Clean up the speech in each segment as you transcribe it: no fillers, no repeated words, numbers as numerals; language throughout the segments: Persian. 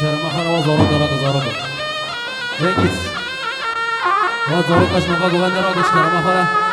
Şerime hala o zorun dara kızarı bu. Cengiz. O zorun kaçmaka güvenler o şerime hala.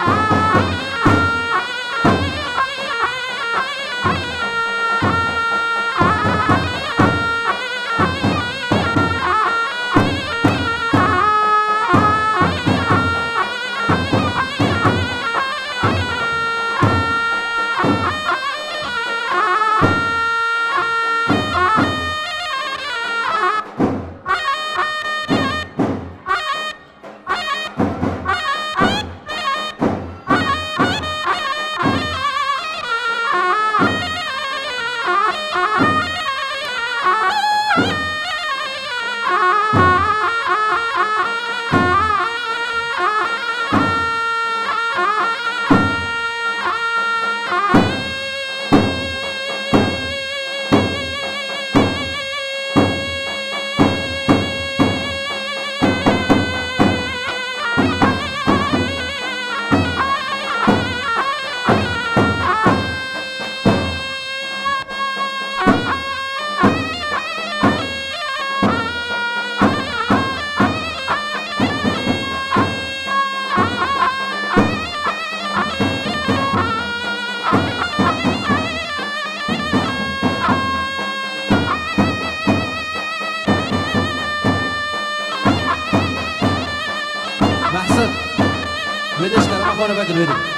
محسن بدش شرمه hala bakın verin.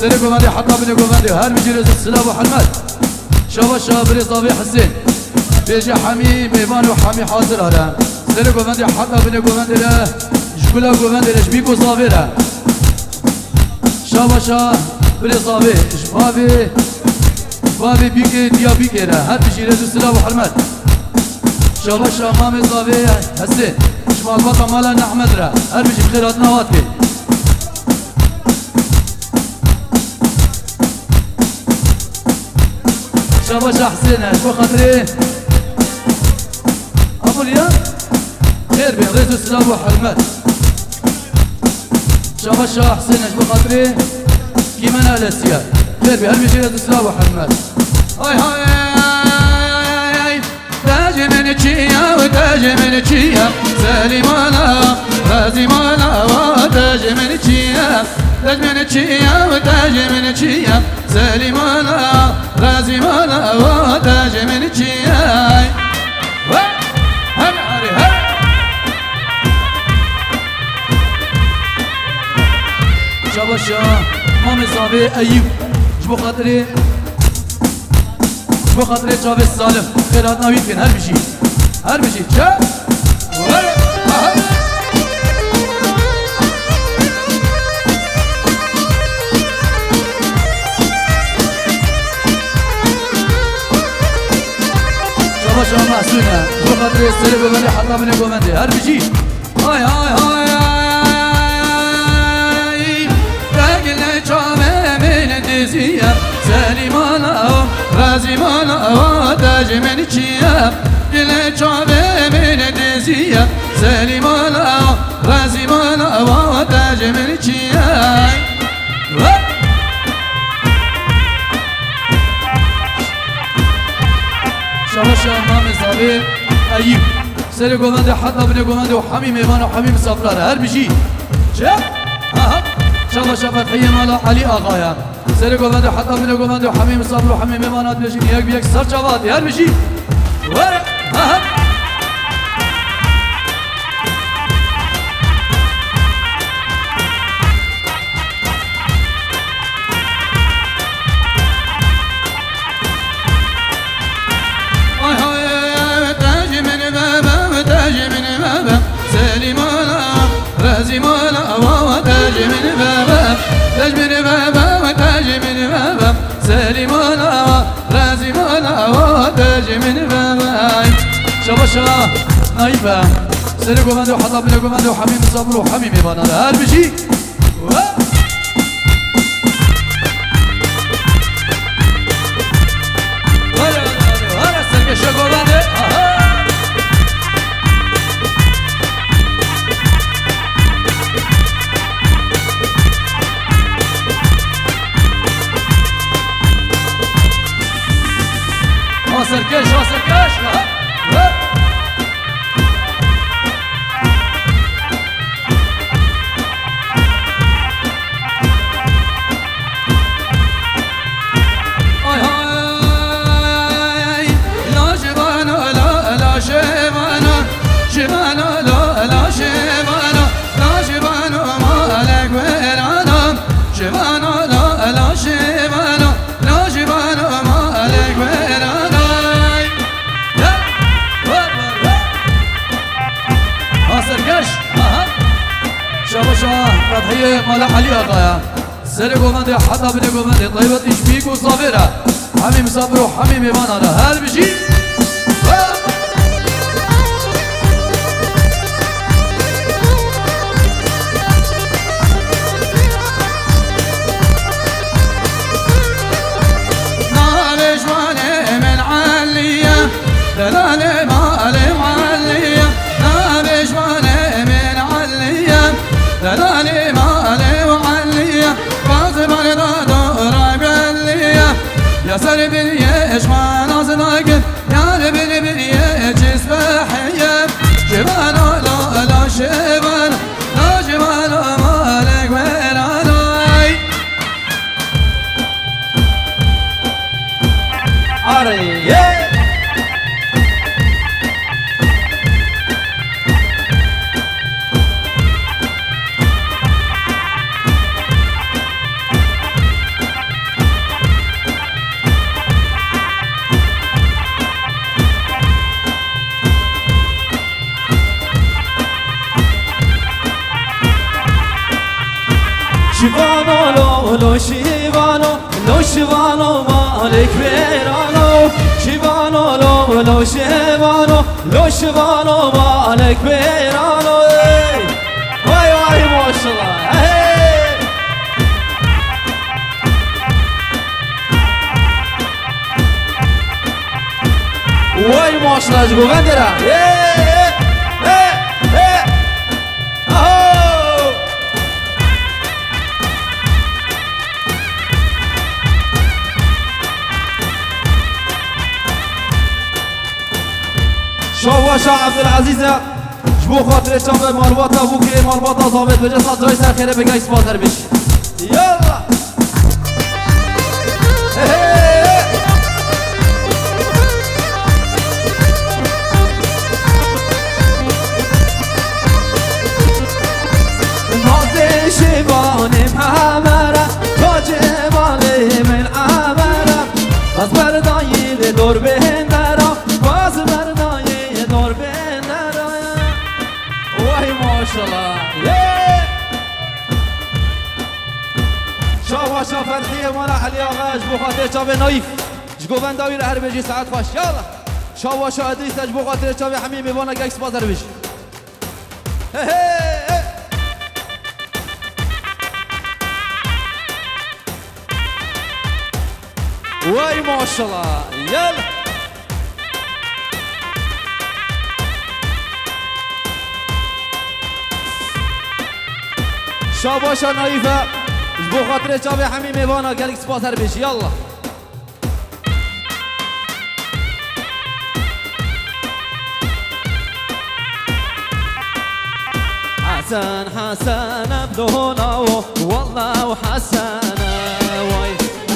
سيري قومندي حطها بني قومندي هل بيجي رز السلام وحلمات شابا شابري صافي حسين بيجي حمي ميمان وحمي حاضر هلا سيري قومندي حطها بني قومندي لا جبلا قومندي لا شبيكو صافي لا شابا شابري صافي شبابي بابي بيكي ديا بيكي لا هل بيجي رز السلام وحلمات شابا شامامي صافي حسين شمال بطا مالا نحمد لا هل بيجي بخيراتنا واتكي شابا شا حسين شو خاطري ابو اليوم خير بين ريت السلام وحلمات شابا شا حسين شو خاطري كيما على السياد خير بهر بجيرة السلام وحمد هاي هاي تاج من تشيا وتاج من تشيا سالي مالا رازي مالا وتاج من تشيا تاج من تشيا وتاج من تشيا سالي مالا رازي مالا وتاج من تشيا شاباشا مامي صافي أيوب جبو خاطري جاوي السالم خيرات ناويين كن هر بشي شا شاباشا محسونة جبو خاطري السلي بمني حطا مني بمني هر بشي هاي هاي هاي سالي مالا رازي مالا وتاج من تشيا قلت شعبي من دزيا سالي مالا رازي مالا وتاج من تشيا شاباشا مامي صابي أيوب سالي قوماندي حتى ابن قوماندي وحميم إيمان وحميم صفرار هر بشي شا شاباشا فتحية مالا علي آغايا سری گوونده حتی من گوونده حمیم صبر و حمیم امانات بشین یک بیک سر جوادی هر بشی ور تاج من بابا تاج من بابا سالي مالا رازي مالا وتاج من بابا تاج من بابا وتاج من بابا سالي مالا رازي مالا وتاج من بابا شاباشا نايفة سالي قوماندي وحطا بن قوماندي وحميم صبر وحميم يبانا هر بشي ولا سرقشة قوماندي سركش لا شبانا لا شبانا شبانا لا شبانا لا شبانا مالك ويرانا شبانا لا شبانا لا شبانا مالك ويرانا سركش شاباشا فتحية مالا علي آقايا سري قوماندي حتى بني قوماندي طيبة إشبيك وصابرة حميم صابر وحميم إيمانا هل بشي نالي شوالي من عليا دلالي مالي معليا نالي شوالي من عليا دلالي مالي وعليا باطي مرضى دورا بليا يا سري بليا اشما نازلاك يا لبلي بليا جسبحيا جبانا لا شبانا لا جبانا مالك ويرانا عري شیوانو لو شیوانو مالک بیرانو شیوانو لو شیوانو مالک بیرانو وای وای ماشالله وای ماشالله جوگن درم شاواشا عبدالعزیز جبو خاطر چاپ مالباتا بوکی مالباتا ضابط بجه صد جای سر خیره بگه اسپاتر بش یالا نازه شیبانم همرم تاج بالم عمرم باز بردایی دور بهندرم باز بردایی دور بهندرم وای ماشالله شاوا فرخیه مالا علی آقاش بخاطر چاوه نایف جگوون داویر هر بجی ساعت خوش یالا شاوا ادریس بخاطر چاوه همین میوانا گکس بازر بش وای ماشالله یالا شاباشا نایفه بو خاطر چاوه همین میوانا گلک سپاسر بشی یالا حسن حسن ابدونا والله وحسن وای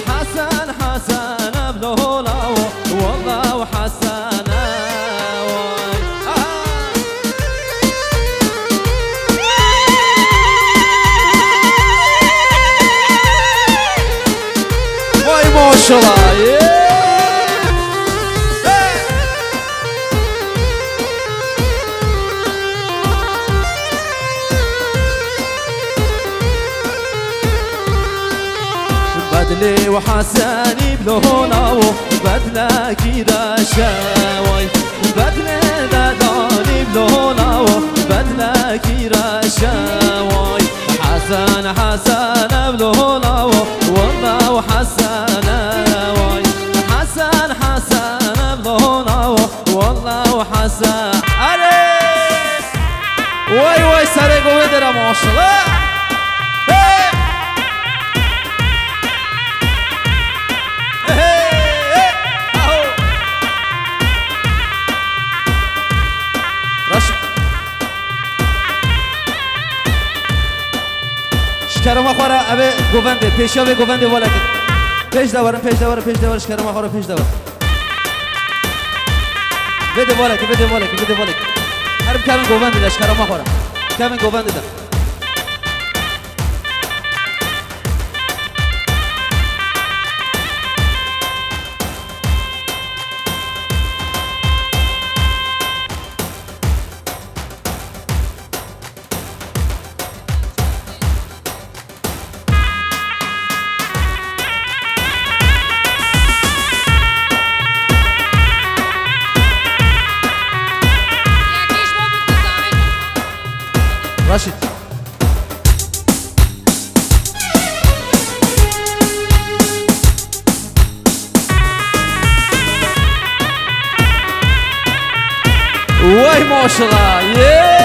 حسن حسن ابدونا والله وحسن ما شاء الله بدلي وحساني بلونه بدله كده شاوي بدله داداني بلونه بدله كده شاوي حسن حسن بلونه والله وحسن واي حسن حسن بلونه والله وحسن علي واي واي سرق ودرا ما شاء الله شکرم خوره اوه گوونده پیشا به گوونده والا کد پیش دورم شکرم خوره پیش دور بده والا که هرم کمین گوونده ده شکرم خوره کمین گوونده ده راشد وای ماشاءالله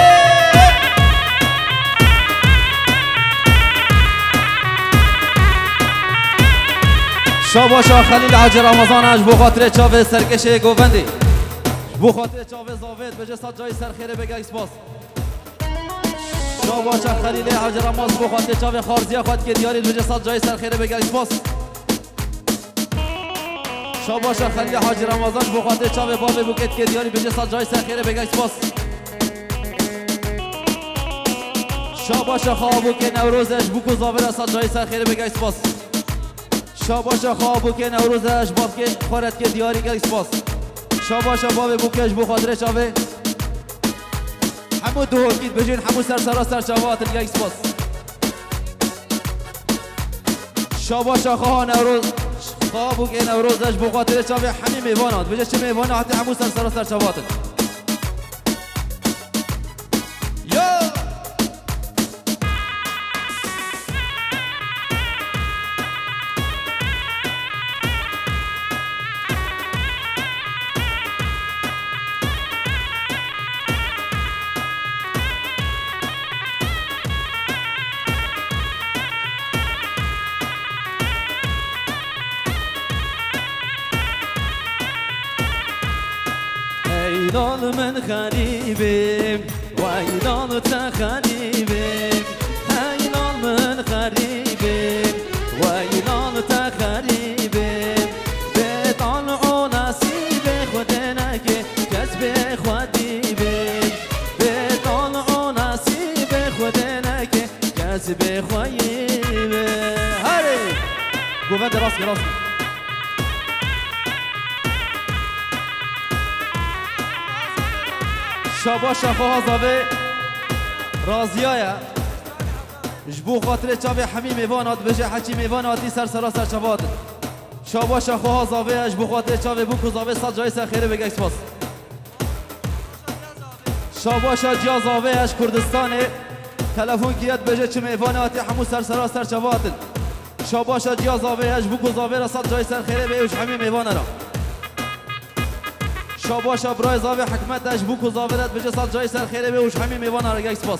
شاباشا خلیل حاج رمضان بو خاطر چاوه سرکش گووندی بو خاطر چاوه زاوید بجه صد جای سرخیره بگه اسپاس شاباشا خلیل حاج رمضان بو خاطر چاوه خارزی خواهد که دیاری بجه صد جای سرخیره بگه اسپاس شاباشا خلیل حاج رمضان بو خاطر چاوه باب بوکت که دیاری بجه صد جای سرخیره بگه اسپاس شاباشا خوابو که نوروزش بوکو زاویر صد جای سرخیره بگه اسپاس شاباشا خوابو که نوروزش باب که خورد که دیاری گه اسپاس شاباشا باب بوکش بو خاطر چاوه همو دو کید بجین همو سر چاوات الگه اسپاس شاباشا خواه نوروز خوابو که نوروزش بو خاطر چاوه همین میوانات بجه چه میوانه حتی همو سر چاوات ويلال من غريبم ويلال تغريبم هيلال من غريبم ويلال تغريبم بدان او نصیب خودنه که کسب خودیبم بدان او نصیب خودنه که کسب خودیبم هری گوید راست راست شاباش خواه زاوه رازیایه جبو خاطر چاوه حمی میوانات بجه حچی میواناتی سر سر چواد شاباش خواه زاوه جبو خاطر چاوه بوکو زاوه صد جای سر خیره بگه سپاس شاباش جیا زاوه اش کردستانه تلفون کیت بجه چه میواناتی همو سر چواد شاباش جیا زاوه اش بوکو زاوه را صد جای سر خیره بگه حمی میوانه را شاباش برای زاوی حکمت داشت بوکو زاویدت بجه صد جای سر خیره به وش همین میوان آره یک سپاس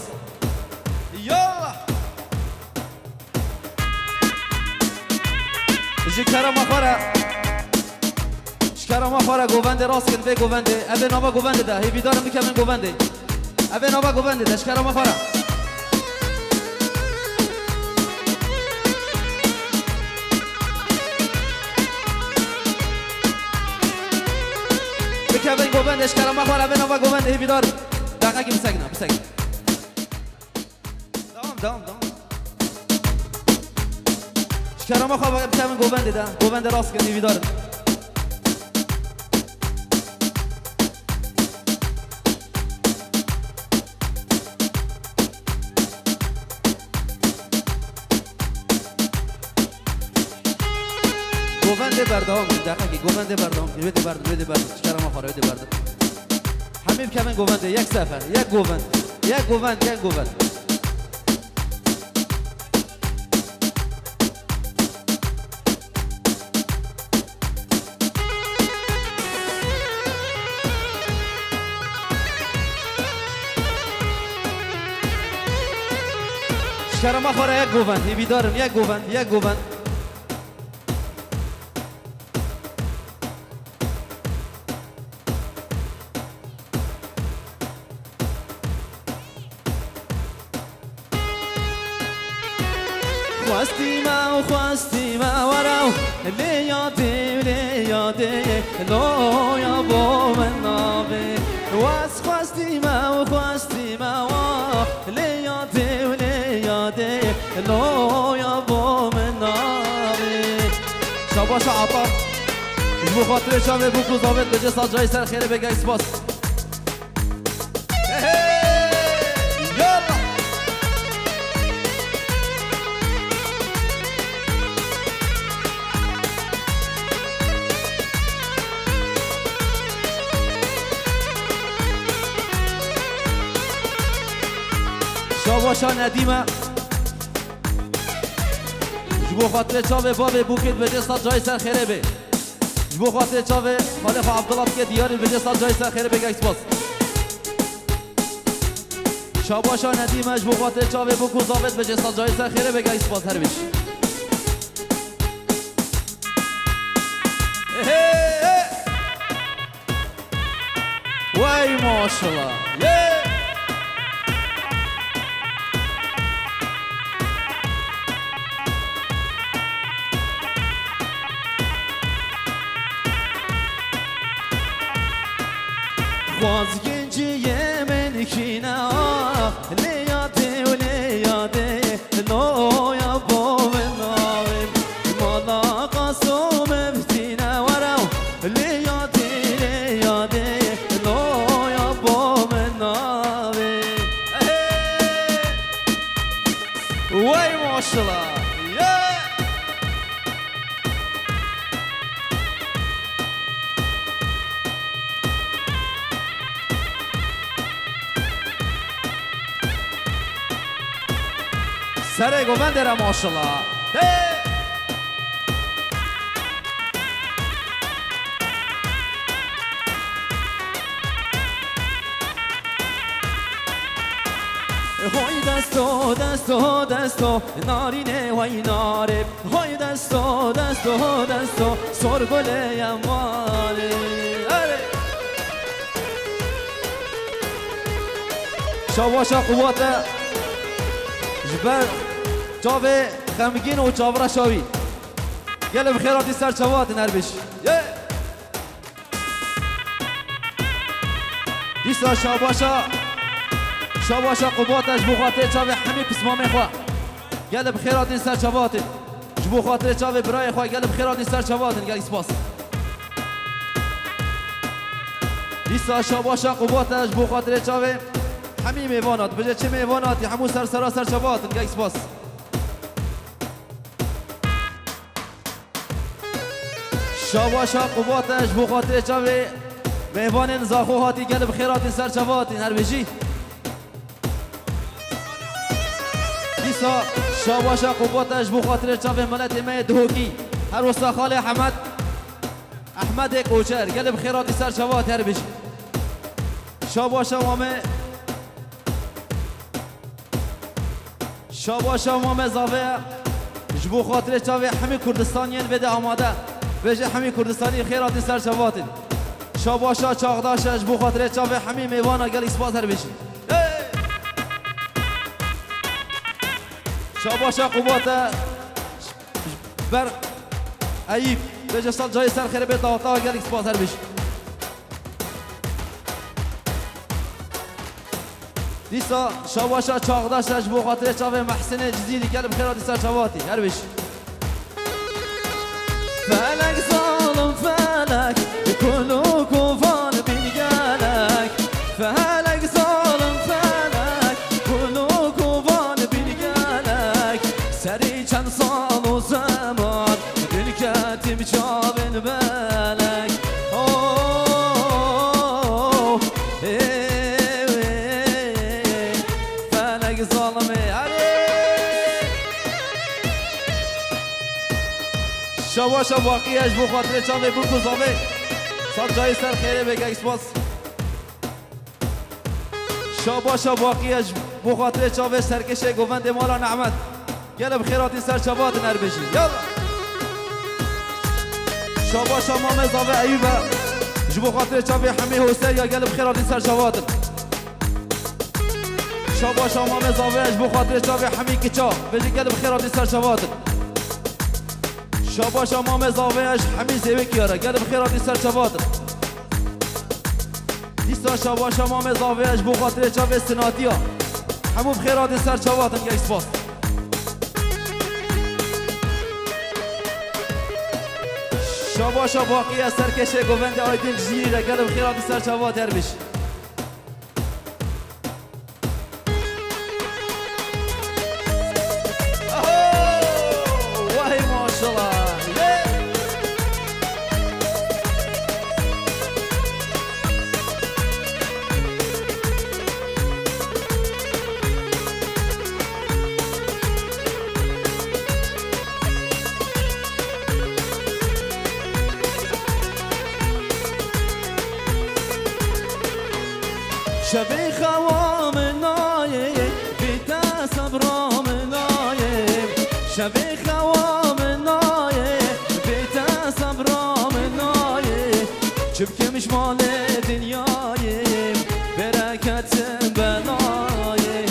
یالا جکرم آخاره شکرم آخاره گوونده راست کن به گوونده اوه نابا گوونده ده هی بیدارم بکمن گوونده اوه نابا گوونده ده شکرم آخاره بکن گوبندش کردم مخواره به نوع گوبنده هی بیدار دقیقه که بسگنم دام شکرم مخواره بکن گوبنده ده گوبنده راست کنی بیدار گوونده بردام دقیقه که گوونده بردام بده بردام شکرم آخاره بده بردام همین کمن گوونده یک سفر یک گووند شکرم آخاره یک گووند بیدارم یک گووند خواستی ما ورا لیاده لو یا با من نابه واس خواستی ما وا لیاده لو یا با من نابه شاباش عطا بو خاطر شامه بو زاوید بجه صد جای سر خیره بگه سپاس شاباشا ندیمه جبو خاطر چاوه بابه بوکت بجه صد جای سر خیره به جبو خاطر چاوه خالف عبدالله بکه دیاری بجه صد جای سر خیره بگه سپاس شاباشا ندیمه جبو خاطر چاوه بوکو زاوت بجه صد جای سر خیره بگه سپاس هر بیش وای ماشالله Vazgeçiye melkine Leyade Loya boven avim Mala kasum eftine varav Leyade Loya boven avim Vay maşallah سر گوونده را ماشالله های دستو نارینه وای ناره های دستو سرگله یماره شاباشا قوات جبر چاوه خمگین و چاورا شاوی گل بخیراتی سر چوات نربش دیسا شاباشا قواتش بو خاطر چاوه همی پسمامه خواه گل بخیراتی سر چوات جبو خاطر چاوه برای خواه گل بخیراتی سر چوات گل سپاس دیسا شاباشا قواتش بو خاطر چاوه همی میوانات بجه چه میواناتی همو سر چوات گل سپاس شاباشا قواتش بو خاطر چاوه میوان زاخو هاتی گل بخیرات سر چوات هر بجی دیسا شاباشا قواتش بو خاطر چاوه ملت می دهوکی هر وستا خال احمد کوچر گل بخیرات سر چوات هر بجی شاباشا وامه زاوه جبو خاطر چاوه همی کردستانیان بده آماده بجه همی کردستانی خیرات سر چواتن شاباشا چاقداشش بو خاطر چاوه همی میوانا گل اسپاس هر بشی شاباشا قوات بر ایب بجه سال جای سر خیره بیتا آتا گل اسپاس هر بشی دیسا شاباشا چاقداشش بو خاطر چاوه محسن جزیری گل بخیرات سر چواتی هر بشی فلك ظالم فلك كلو كوفان بنقالك فلك ظالم فلك كلو كوفان بنقالك سري كان صال زمان دل كاتب جابن بالك اوه فلك ظالم شاباشا واقعیش بو خاطر چاوه بو کزاوه سال جای سر خیره بگه اسپاس شاباشا واقعیش بو خاطر چاوه سرکش گووند مالا نعمت گل بخیراتی سر چوات نر بشی یالا شاباشا مام زاوه ایوبه جبو خاطر چاوه همی حسین یا گل بخیراتی سر چوات شاباشا مام زاوه بو خاطر چاوه همی کچا بجی گل بخیراتی سر چوات شاباشا مام زاویش همین زیوه کیاره گل بخیراتی سر چوات دیسا شاباشا مام زاویش بو خاطر چاوه سناتیا همو بخیراتی سر چواتن گه اسپاس شاباشا باقی از سرکشه گوونده آیدین جزیری را گل بخیراتی سر چوات هر بش شبی خوام نایه بیتا صبرام نایه شبی خوام نایه بیتا صبرام نایه چبکمش مال دنیایه برکتم بنایه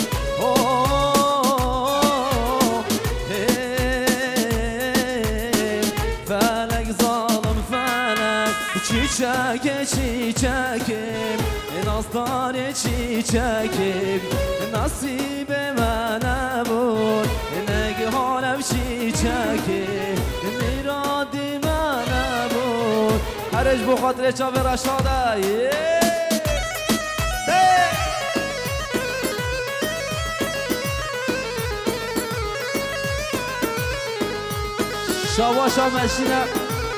فلک ظالم فلک çiçekim Nazlar çiçekim Nasibime ne bul Ne gönlüm çiçekim Miradime ne bul Herec bu khatre çaver aşağıda شاواشا مشینه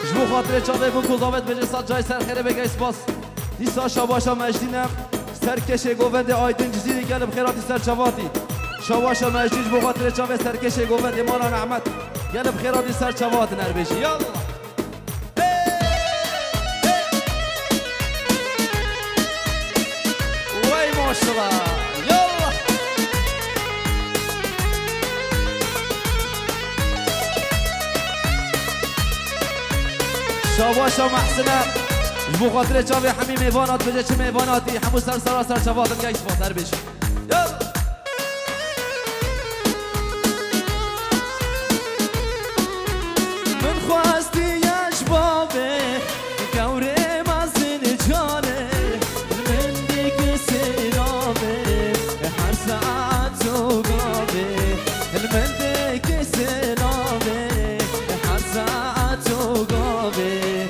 جبو خاطر چاوه بو کزاوت بجه سات جای سر خیره بگه اسپاس دیسا شاواشا مشینه سرکش گوونده آیدین جزیری گلب خیراتی سر چواتی شاواشا مشین جبو خاطر چاوه سرکش گوونده مالا نعمت گلب خیراتی سر چوات نربشی یالا وای ماشالله یالا شاواشا محسنه جبو خاطر چاوه همی میوانات بجه چه میواناتی همو سر چواتن گیس با سر بشی يلا من خواستی اشبابه گوره مزن جانه من دیگه سلامه هر ساعت و گابه من دیگه سلامه هر ساعت و گابه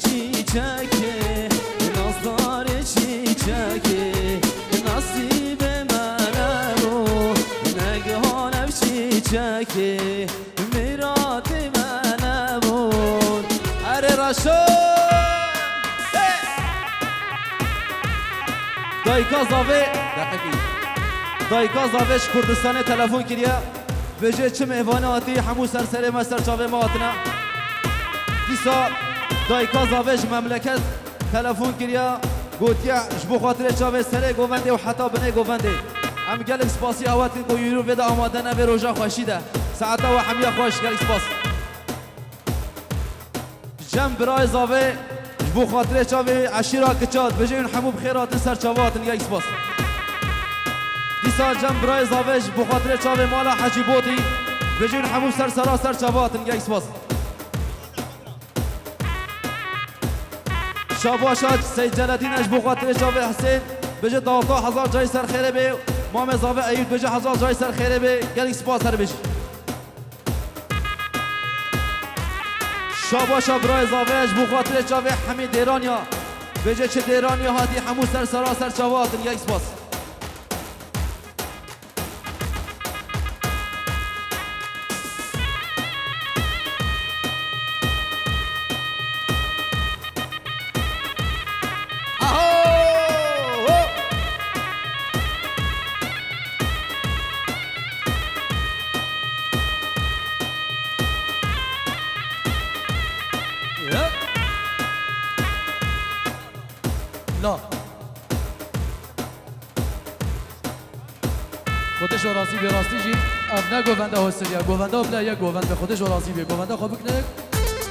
چیچکه نازدار چیچکه نصیب منم و نگهانم چیچکه میراد منم و اره راشو دایکا زاوه دقیقی دایکا زاوهش کردستان تلفن کریه بجه چه مهوانه آتی همو سرسره ما سرچاوه ما آتنا دیسا دایکا زاوهش مملکت تلفن کریه گوتیا جبو خاطر چاوه سره گوونده و حتی بنه گوونده ام گلک سپاسی آواتی کو یورو ویدا آماده نبه روژا خوشیده ساعتا و حمیه خوش گلک سپاس جم برای زاوه جبو خاطر چاوه عشیرا کچاد بجه اون حمو بخیرات سر چاواتن گلک سپاس دیسا جم برای زاوه جبو خاطر چاوه مالا حجی بوتی بجه اون حمو سر سرا سر چاواتن گلک سپاس شاباشات سید جلالدین اجبو خاطر شابه حسین بجه داوتا هزار جای سر خیره بی مام زاوه ایود بجه هزار جای سر خیره بی گلیک سپاس هر بجه شاباشا برای زاوه اجبو خاطر شابه همین دیرانیا بجه چه دیرانیا هاتی همو سر سرا سر چاواتن گلیک سپاس لا خودش راستی به راستی جی اف نه گوونده هستیا گوونده بلا یا گوونده خودش راستی به گوونده خوب کنه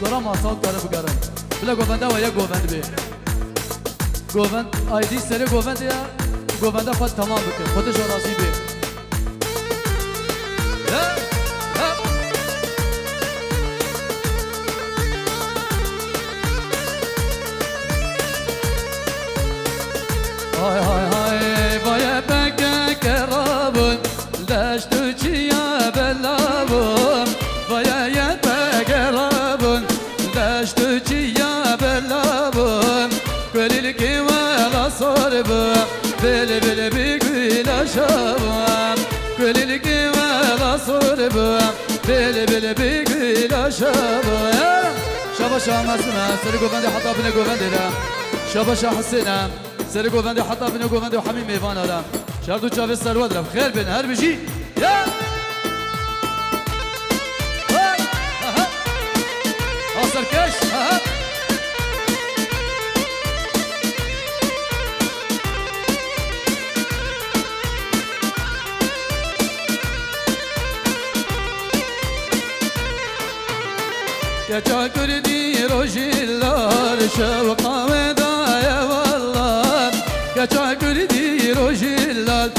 دارم ماساک داره بگرم بلا گوونده و یا گوونده به گووند آیدی سر گوونده یا گوونده خود تمام بکن خودش راستی به های های های وای بگه کرابون دشتو چیا بلابون وای بگه رابون دشتو چیا بلابون کلیل کی ولا صربم بل بل بگویل شبم کلیل کی ولا صربم بل بل بگویل شبم شبا شامسنا سر گوونده حتی بنه گوونده دا شبا شاحسنا سر گوونده حتی بینه گوونده و همین میوان آدم شرد و چاوه سروا درم خیر بین هر بجی آسر کش کچا کردی روشیلار شوقا و دایا والله کچا کردی روشیلار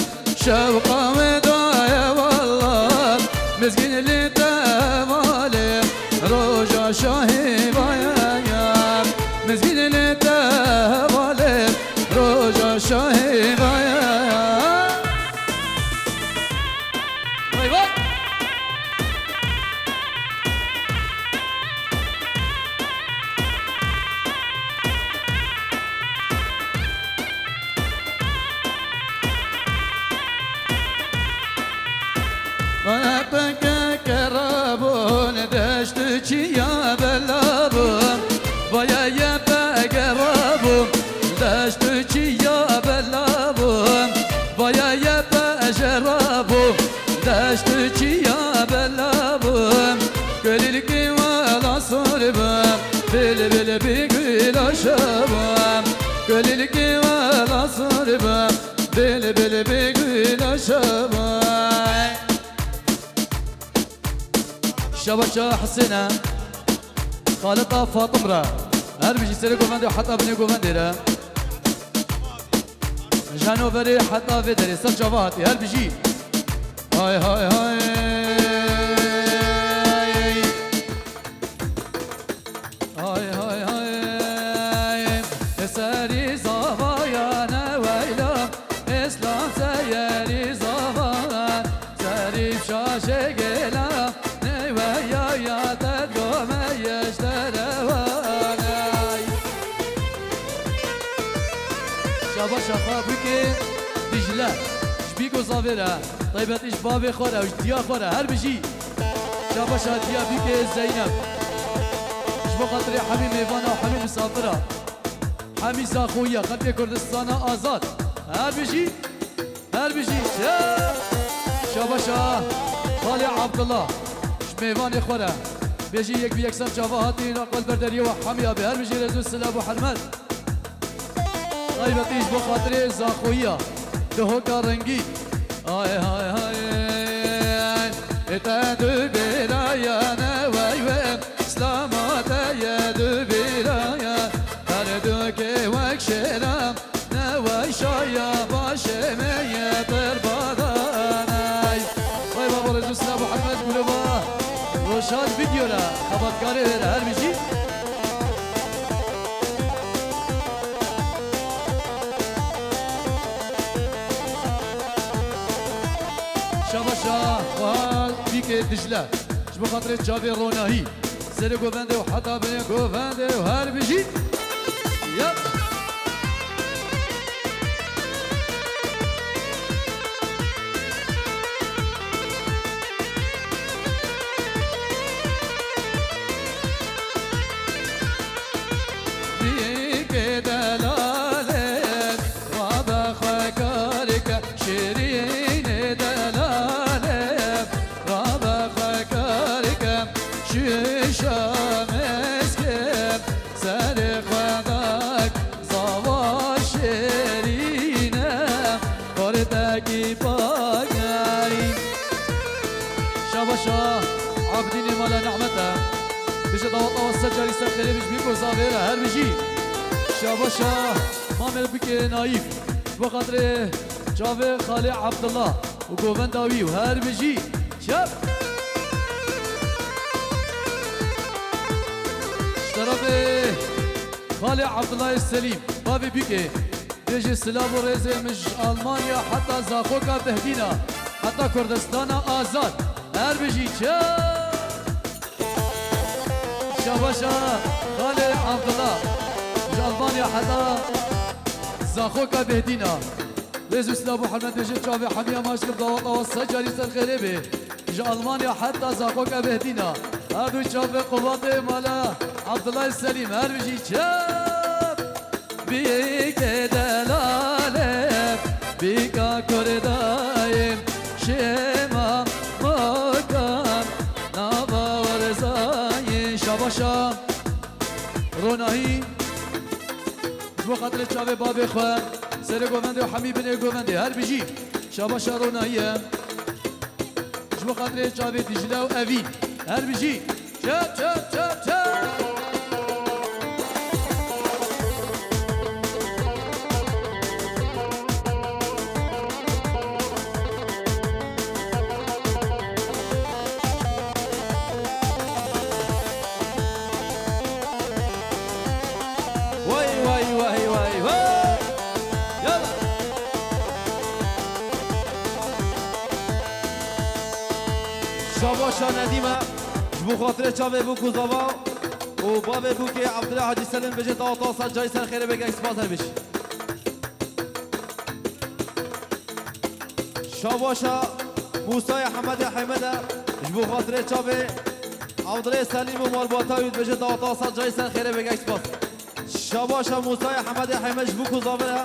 شوقا و دایا والله مزگین لیتواله روژا شاهی بایم مزگین لیتواله روژا شاهی بایم وای وای بك كرابون دشت چیا بلابون ويا يا بقرابون دشت چیا بلابون ويا يا بجرابون دشت چیا بلابون كللك ولا صربم بل بل بقول شبم كللك ولا صربم بل بل بقول شبم شباشا حسنا خالطة فاطمرة هر بيجي سري قوفاندي وحتى بني قوفاندي را جانوری حتی بدری سر جواتی هر بجی های های های های های های سری زوایان ویلم اسلام سیری زوان سری شاشه گلم نیویا یادت گمه یشتروانای شبا شفا بکی دیجله شبیگو زاوره طيبت إيش بابي خورا وش ديا خورا هر بجي شابا شاديا بيك زينب إيش بخاطري حمي ميفانا وحمي مسافرة حمي زاخويا قلبي كردستان آزاد هر بجي شابا شا خالي عبد الله إيش ميفاني خورا بيجي يك بيكسر شافاهاتي نقل بردري وحمي أبي هر بجي رزو السلام وحلمت طيبت إيش بخاطري زاخويا دهوكا رنگی آی های های ات دو بیرایا نوای و اسلامات یا دو بیرایا هر دو که وک شرم نوای شایا باشه میه در بادانای وای بابا رجو سلام محمد گلوبا روشان ویدیو را خبرکاری هر میشی شاباشا وهال بيك دجلة شبو خاطر جابي روناهي سيري قوفاندي وحطا بني قوفاندي وهار بيجي يب بيك دلالة وابا خاكارك شيرين دلالة رابا خاكارك شيشا مسكب سر خداك زوا شيرينة قردكي باقاي شاباشا عبديني مالا نعمتا بيجي دوطا والسجاري سرخيري بيش بيكو زابيرا هر بيجي شاباشا مامل بكي نايف بخاطري جاوي خالي عبد الله وقوفن داوي وهر بيجي شاب اشترابي خالي عبد الله السليم بابي بيكي بيجي سلاب وريزي مش ألمانيا حتى زاخوكا بهدينا حتى كردستان آزاد هر بيجي شاب شاباشا خالي عبد الله مش ألمانيا حتى زاخوكا بهدينا ريزو سلاب محمد بيجي شافي حمية ماشي بضوطة والسجاري سرخيري بي بيجي ألمانيا حتى زاخوكا بهدينا هادو شافي قواتي مالا عبد الله السليم هر بيجي شاب بيك دلالة بيك كردايم شما مكان نابا ورزاي شاباشا روناهي جو خاطر شافي بابي خوان سر گوونده و حمی بنه گوونده هر بجی شاباشا روناییه جو خاطر چاوی دیجله و اوین هر بجی چپ چپ چپ چپ وای وای وای وای وای يلا شاباشا ندیمه جبو خاطر چاوه بو کوزاوا و بابه بو که عبدالله حاجی سلم بجه تا سر جای سر خیره بگه اسپاس هر بشه شاباشا موسی حمد حمده جبو خاطر چاوه عبدالله سلیم و مالباتاوید بجه تا سر جای سر خیره بگه اسپاس شاباشا موسی حمد حمد جبو کوزاوا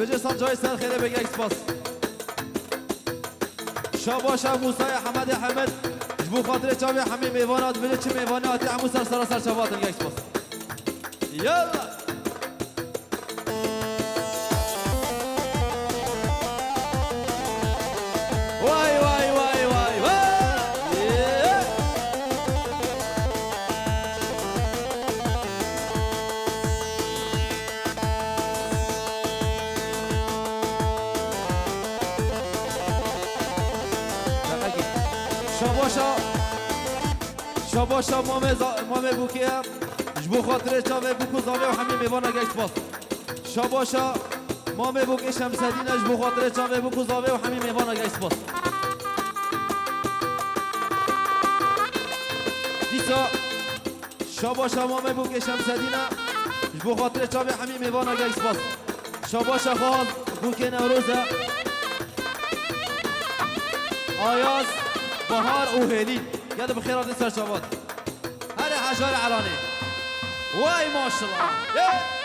بجه سر جای سر خیره بگه اسپاس شاباشا موسی حمد حمد جبو خاطر چاوی همه میوانات بله چه میواناتی همو سر چاوات الگه اسپاس یلا وای وای وای وای وای شاباشا مامه بوکه جبو خاطر چاوه بوکو زاوه و همین میوانا گشت باز شاباشا مامه بوکه شمسدین جبو خاطر چاوه بوکو زاوه و همین میوانا گشت باز دیسا شاباشا مامه بوکه شمسدین جبو خاطر چاوه همین میوانا گشت باز شاباشا خواهد بوکه نوروزه آیاز بهار و هلین یاد بخیرات سر شباد هر حجار علانه وای ماشاءالله